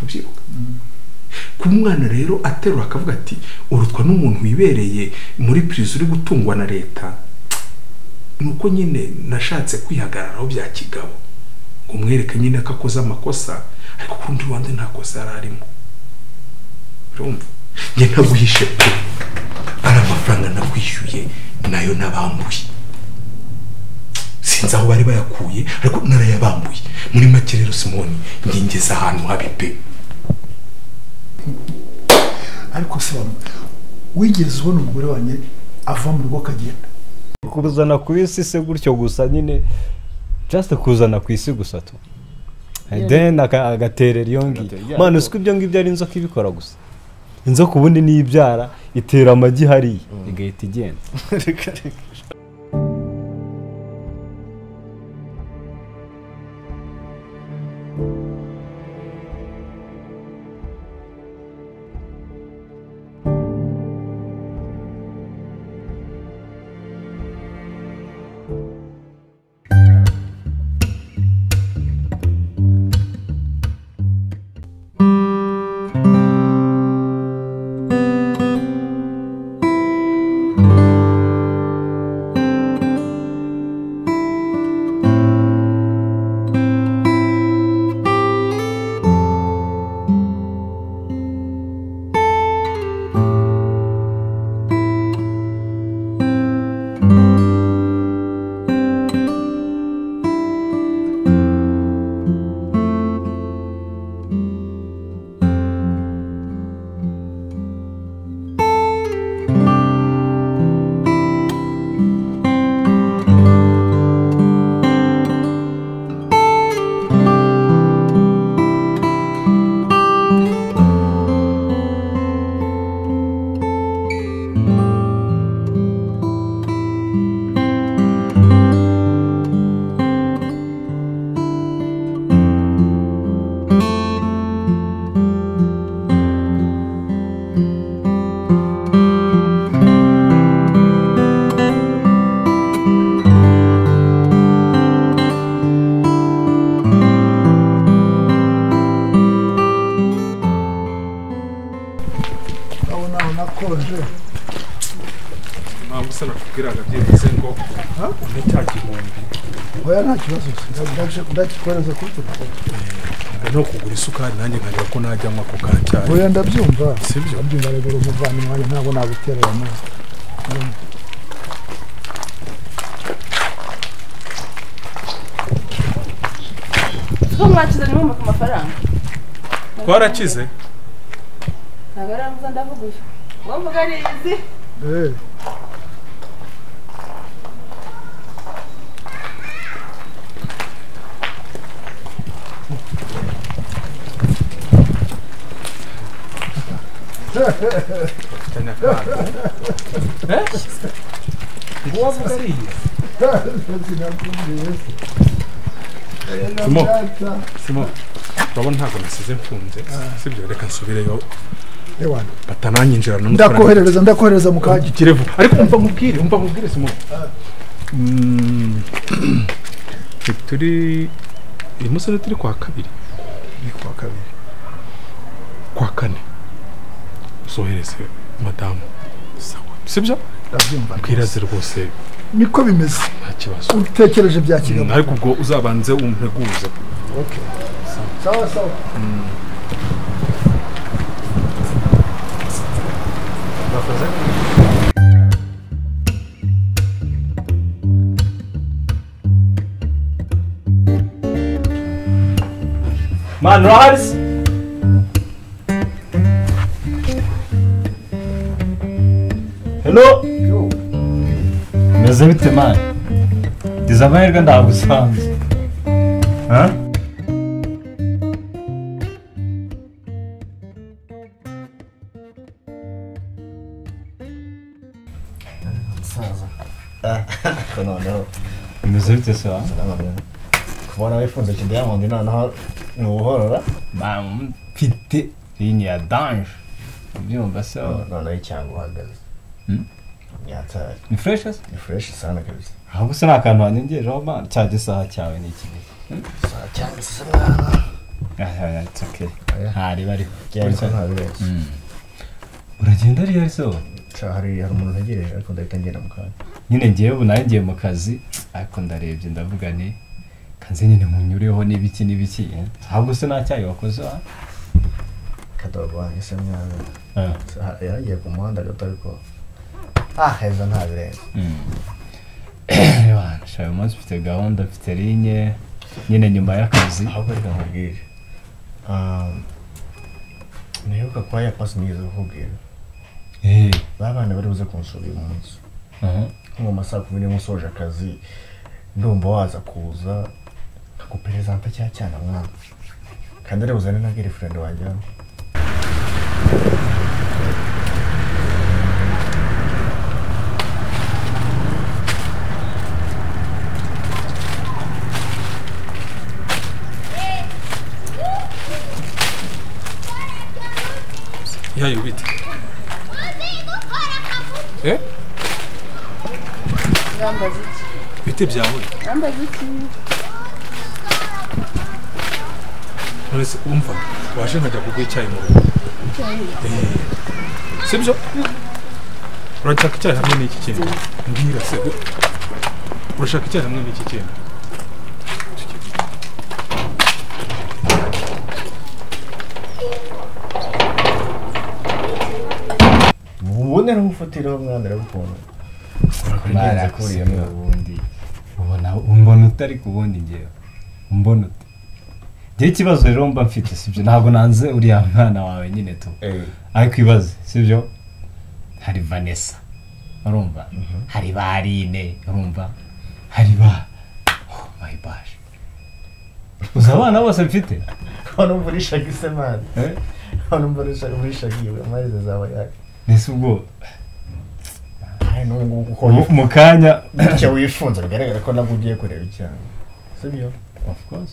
ubyibuka ku mwana rero aterura akavuga ati urutwa n'umuntu wibereye muri prison uri gutungwa na leta nuko nyine nashatse kwihagararaho bya kigabo ngo mwereke nyine ko akoze amakosa ariko kundi wande nta kosa yararimo urumva nge ntaguhishe pe ara amafaranga nakwishyuye nayo nabambuye sinzi aho bari bayakuye ariko narayabambuye muri make rero Simoni nge ngeze ahantu habi pe ariko se wigeze ubona umugore wanjye ava mu rugo kagenda kubuzana ku isi se gutyo gusa nyine just kuzana ku isi gusa tu then agaterera yongi man usiko ibyo ngibyo ari inzoka ibikora gusa inzoka ubundi ni ibyara itera amagi hari igahita igenda ndakikoreza kuko no kugura isukari nanjye nkareba ko najyamwa ko kacyari oya ndabyumva sibyo ndabyumva rero umuvana mwanya ntabwo naguterera amazi mwakize nimwe ku mafaranga twarakize nagarambuza ndavuguye wovuga ari izi Simo, urabona ntabwo nasize mfunze sibyo reka nsubireyo batananyinjira ndakohereza mukaji kirevu ariko umva nkubwire Simo turi imusore turi kwa kabiri kwa kane sohereze madamu sibyo ndabyumva kwiraze rwose niko bimeze nta kibazo utekereje bya kigabo ariko ubwo uzabanze umpeguze okay sawa man rise hello meze bite man dizamahirwe ndagusanze ha no meze bite se ha kubona wifunze kidiamond noneho nuhorora mfite ligne ya danger byumva se noneho icyango uhagaze yatari ni fresh sana kabisa ahubwo se nakantu wanyongejeho man cya gisaha cyawe ni iki saa cyangwa se mwana it's okay hari bari cyangwa ntabiretse uragenda ari so hari umuntu ntegereje ariko ndahita ngenda mu kazi nyine ngiye ubu nawe ngiye mu kazi ariko ndarebye ndavuga ni kanze nyine munyureho n'ibiki ahubwo se nta cyayi wakoze kadogo wanjye se mwana yaragiye ku muhanda gato ariko heza ntabirenze Bana shayo umunsi ufite gahunda ufite linye nyine nyuma y'akazi ahubwo reka nkubwire nibuka kwa yapasi nigeze kukubwira babana bari buze kunsura uyu munsi nko mu masaha 10 musoje akazi ndumva waza kuza nkakuperezanta cya cyana mwana kandi ari buzane na girlfriend wanjye hano YAYU bite Yambaza iki? bite byawe Yambaza iki? uretse umva waje nkajya kugwa icyayi mu rugo sibyo urashaka icyayi hamwe n'iki kintu mbwira se urashaka icyayi hamwe n'iki kintu ubundi aragufatiraho mwana aragukunda mara kuriye mu bundi ubona utari kubundi ngewe umbona ute ngiye ikibazo rero mba mfite sibyo ntabwo nanze uriya mwana wawe nyine tu ariko ibaze sibyo hari Vanessa urumva hari Barine urumva hari ba oh my gosh uza abana bose mfite hano mvurisha gisemana hano mvurisha giwe amarize zawe yake nese ubwo uko mu kanya icyo wifunze bigaragara ko nabwo ugiye kureba cyane sibyo of course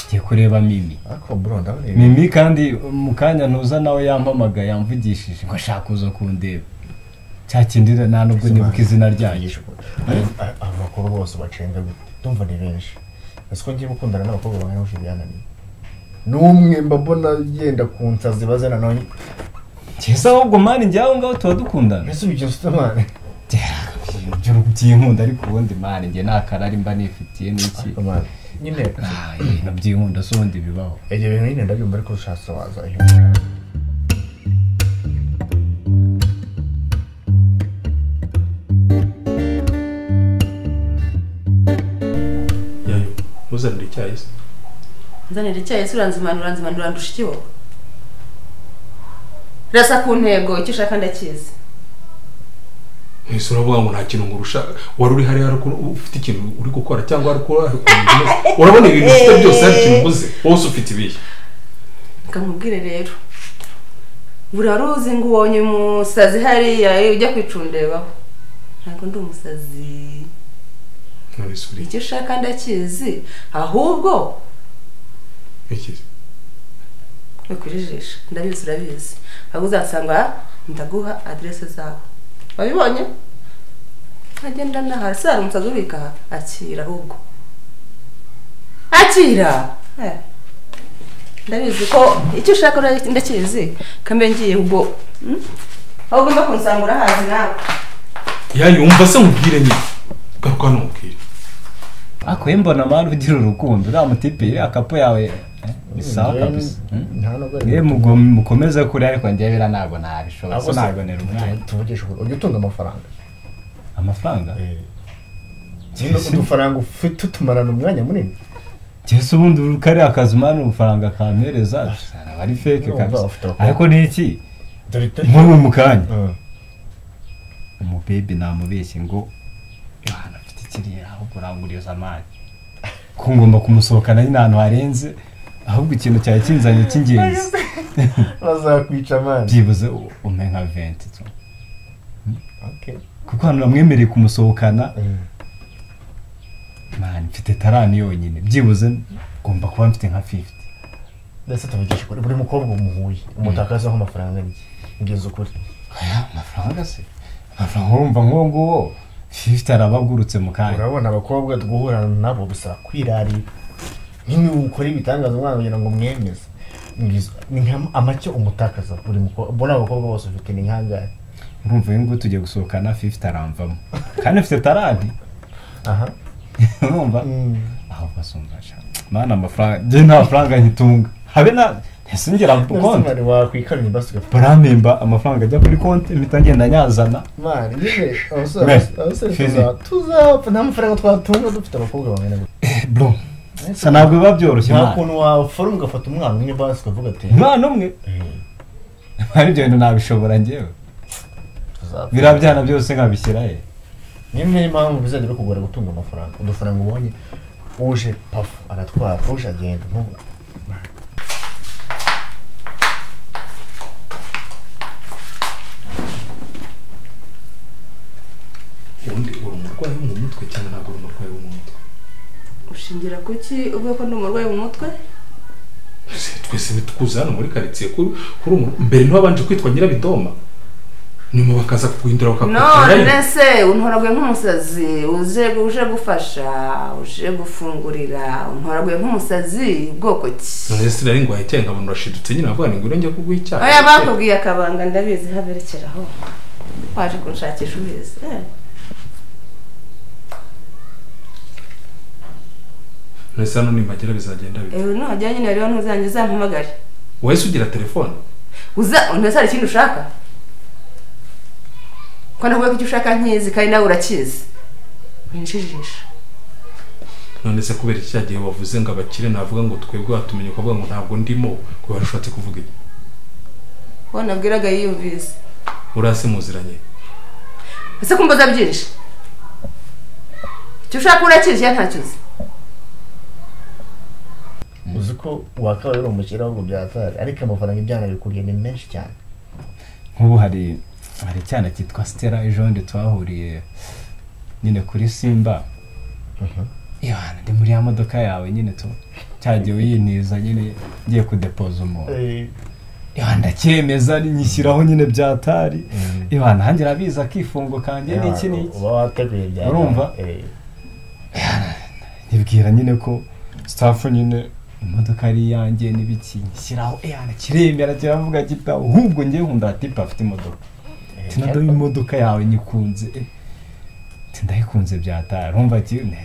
ngiye kureba Mimi ako bro ndabona Mimi kandi mu kanya ntuza nawe yampamaga yamvugishije ngo ashaka kuza kundeba cya kindi nta nubwo nibuka izina ryanjye abakobwa bose bacenga gute ndumva ni benshi ese ngiye gukundana n'abakobwa bangana n'ushi byananiye n'umwe mbabona yenda kunsaza bazana nawe cyesa ahubwo mani njyaho ngaho tuba dukundana ese ubyo nstamane ibyo by'inkunda ariko ubundi mani njye nta karari mba nifitiye n'iki nyine ibintu by'inkunda so ubundi bibaho ibyo bintu nyine ndabyumva ariko ushatse wazayo YAYU uzanira icyayi se Nzanira icyayi se uranzimanura ndusha iki wowe? Rasa ku ntego icyo ushaka ndakizi. ese uravuga ngo nta kintu ngurusha wari uri hariya ufite ikintu uri gukora cyangwa ari ukora urabona ibintu ufite byose hari ikintu ubuze wose ufite ibihe Nkamubwire rero buriya ruzi ngo ubonye umusazi hariya ujya kwicundebaho ntabwo ndi umusazi icyo ushaka ndakizi ahubwo ikizi ukujijisha ndabizi urabizi ahubwo uzasanga ndaguha adresse zawe wabibonye agenda naha sara umusazi ubika akira ahubwo akira ndabizi ko icyo ushaka ndakizi kambe ngiye ubwo ahubwo mba kunsangura hazi nawe YAYU umva se mubwire nyine garuka n'umubwire ako mbona mari ugira urukundo uriya mutipe akapo yawe bisawa kabisa mukomeze kuri ariko njye ntabwo nabishobora ntabwo nera umwanya tuvugisha ujya utunga amafaranga udufaranga ufite utumarana umwanya munini cyese ubundi kari akazi mani ubufaranga kampereza ari fake kabisa ariko ni iki nk'ubu mu kanya umubebe namubeshye ngo yana afite ikiriya aho kuranguriza amani ko ngomba kumusohokana nyine ahantu harenze ahubwo ikintu cyawe kinzanye cy'ingenzi bazakwica amani byibuze umpe nka 20 kuko hano namwemereye kumusohokana mani mfite tarani yonyine byibuze ngomba kuba mfite nka 50 ndetse tuvugisha kuri buri mukobwa umuhuye umutakaza aho amafaranga n'iki ngeze ukuri amafaranga se amafaranga urumva nk'uwo 50 arabagurutse mu kanya urabona abakobwa guhura nabo bisaba kwirarira nyine ukora ibitangaza umwana kugira ngo mwemeze ni amacyo umutakaza buri mbona abakobwa bose ufite ni nkangahe urumva uyu nguyu tugiye gusohokana 50 aramvamo kandi afite taranti aha urumva aho basumvasha mana amafaranga je nta faranga nyitunga habe na ntesingera konti konti wakwikarira basiga paramemba amafaranga ajya kuri konti mitagenda nyazana mari nyine abasore tuzapfa nta mafaranga twatunga dufite abakobwa bangana bro sa ntabwo biba byoroshye nta kuntu wafora ugafata umwana umwe basi ukavuga ati umwana umwe ari byo bintu nabishobora njyewe birabyana byose nkabishyira he niyo mpamvu bizajya bikugora gutunga amafaranga udufaranga ubonye uje pafu aratwara uje agenda ubundi uri umurwayi wo mu mutwe cyangwa ntabwo uri umurwayi wo mu mutwe ushingira kuki uvuga ko ndi umurwayi mu mutwe twese ntitukuze hano muri karitsiye mbere ntiwabanje kwitwa nyirabidoma nyuma bakaza kuguhindura bakakutara none se untoraguye nk'umusazi uje gufasha uje gufungurira untoraguye nk'umusazi bwoko ki none se nari ngwaye cyangwa abantu rashidutse nyine avuga ngo njye kuguha icyaha oya bakubwiye akabanga ndabizi haberekeraho waje kunshakisha ubizi nese hano nimagera bizagenda bite nuhagera nyine rero ntuzange uzampamagare wese ugira telefone ntese hari ikindi ushaka ko navuga ko icyo ushaka nkizi kandi nawe urakizi winjijisha none se kubera iki cyagihe wavuze ngo abakire navuga ngo twebwe watumenye ukavuga ngo ntabwo ndimo ko warushatse kuvuga iki nabwiraga yiyumvise urase muziranye ese kumbaza byinshi icyo ushaka urakizi ya ntacyo uzi uzi ko wakaba rero umukire ahubwo byatari ariko amafaranga ibyana bikuriye ni menshi cyane nk'ubu hari cyane cyitwa Stella ejondi twahuriye nyine kuri Simba yana ndi muri ya modoka yawe nyine tu cyagiye uyiniza nyine ngiye kudepoza umuntu yana ndacyemeza nyishyiraho nyine byatari yana hanjye rabiza akifungo kanjye n'iki n'iki uba wateguye byane urumva nibwira nyine ko staff nyine imodoka ari yanjye n'ibiki nyishyiraho yana kiremera kiravuga gita ahubwo ngiye nkunda tipa afite imodoka tinado imodoka yawe nyikunze tindayikunze byatara urumva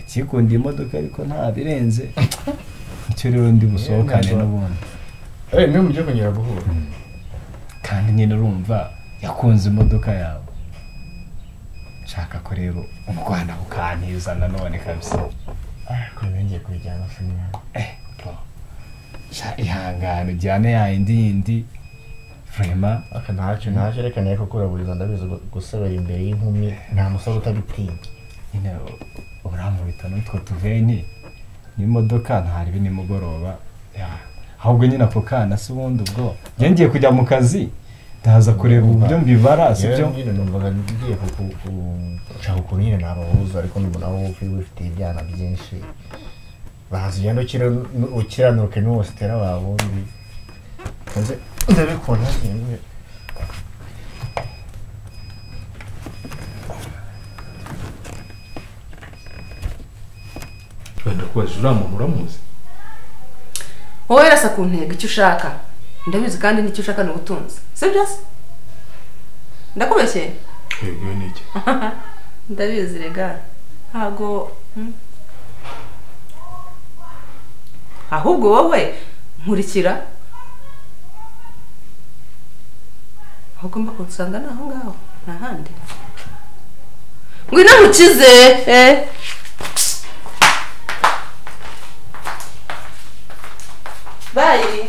kikunda imodoka ariko nta birenze icyo rero ndi busohokane n'ubundi mwe mujye kongera guhura kandi nyine urumva yakunze imodoka yawe nshaka ko rero u Rwanda bukantiza nanone kabisa ko ngiye kujyana fanya ihangane ujyane yindi Frema aka ntacyo reka nayo kukuraburiza ndabizi gusabira imbere y'inkumi nta musore utabitinya nyine uramubita n'utwo tuveni n'imodoka ntaribi nimugoroba ahubwo nyine ako kana si ubundi ubwo ngiye kujya mu kazi ndaza kureba uburyo mbibara sibyo nyine numvaga ngiye gushaka ukuntu nyine nabahuza ariko mbona wowe ufite ibyana byinshi bahaza ugenda ukiranuke n'uwo Stella wawe undi ndabikunda nyine wenda kubaje uriya muntu uramuzi wowe rasa ku ntego icyo ushaka ndabizi kandi n'icyo ushaka ni ubutunzi sibyo se ndakubeshye yego ni iki ndabizi rega ntago ahubwo wowe nkurikira aho ugomba kunsanga ni aho ngaho nta handi ngwino nkukize bayi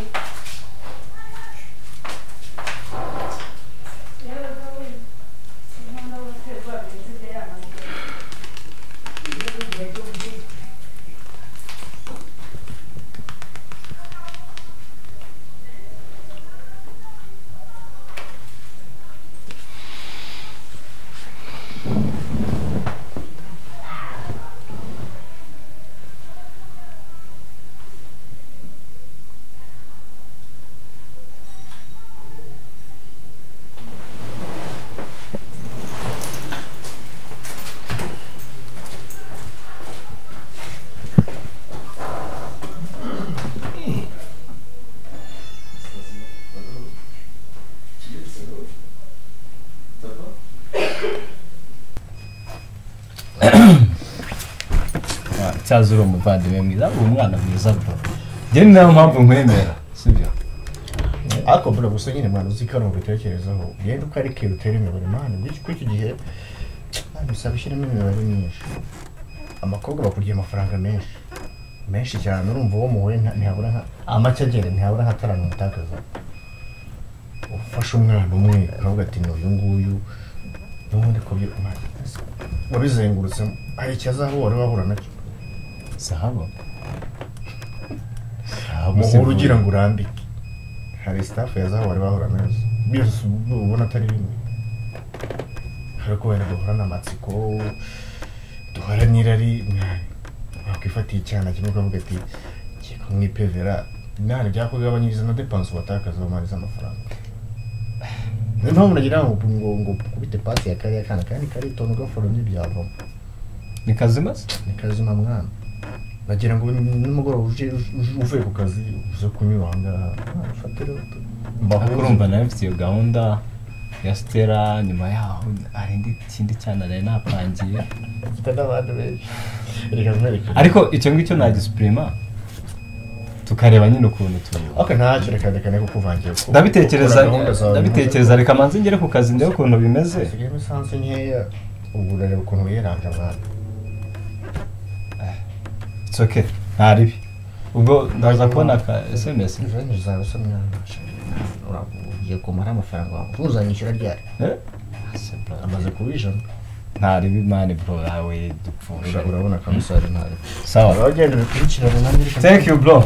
cyaza uri umuvandimwe mwiza uri umwana mwiza bro njye ni nayo mpamvu nkwemera sibyo ariko bro gusa nyine mwana uzi ko bitekerezaho genda ukareke utere imibare mwana kuri iki gihe bisaba ishyiramo imibare myinshi amakobwa bakurya amafaranga menshi cyane urumva uwo muhuye ntihabura amake agenda ntihabura hatarana umutakaza ufashe umwana umwe akavuga ati n'uyu nguyu n'ubundi ko wabizengurutse hari ikibazo wari wahura nacyo sahabo muhura ugira ngo urambike hari staff yazaho wari wahura nazo byose ubona atari bimwe hari ko wenda duhorana amatsiko duharanira ari wakwifatiye icyana kimwe ukavuga ati kiko mwipevera nane byakugabanyiriza na depense watakaza bamariza amafaranga niyo mpamvu nagira ngo kubite pasi ya kariya kana kandi karitonda ugafora n'ibyavamo ni kazimaze ni kazima mwana nagira ngo nimugoroba uvuye ku kazi uze kunyura ahangaha ufatire urumva nawe mfite iyo gahunda ya Stella nyuma yaho ari ikindi cyane nari napangiye mfite n'abandi benshi ariko icyo ngicyo nagisupirima tukareba nyine ukuntu okay ntacyo reka ne kukuvangira ndabitekereza reka manze ngere ku kazi ndebe ukuntu bimeze sigaye misanse nkeya ubu urareba ukuntu wiyeranja mwana it's okay ntaribi ubwo ndaza kubona ka SMS zawe se mwana ugiye kumara amafaranga wawe uzanyishyura ryari amaze kubijana ntaribi mani bro yawe dupfusha urabona kamusari ntari sawa uragenda bikurikirana nanjye thank you bro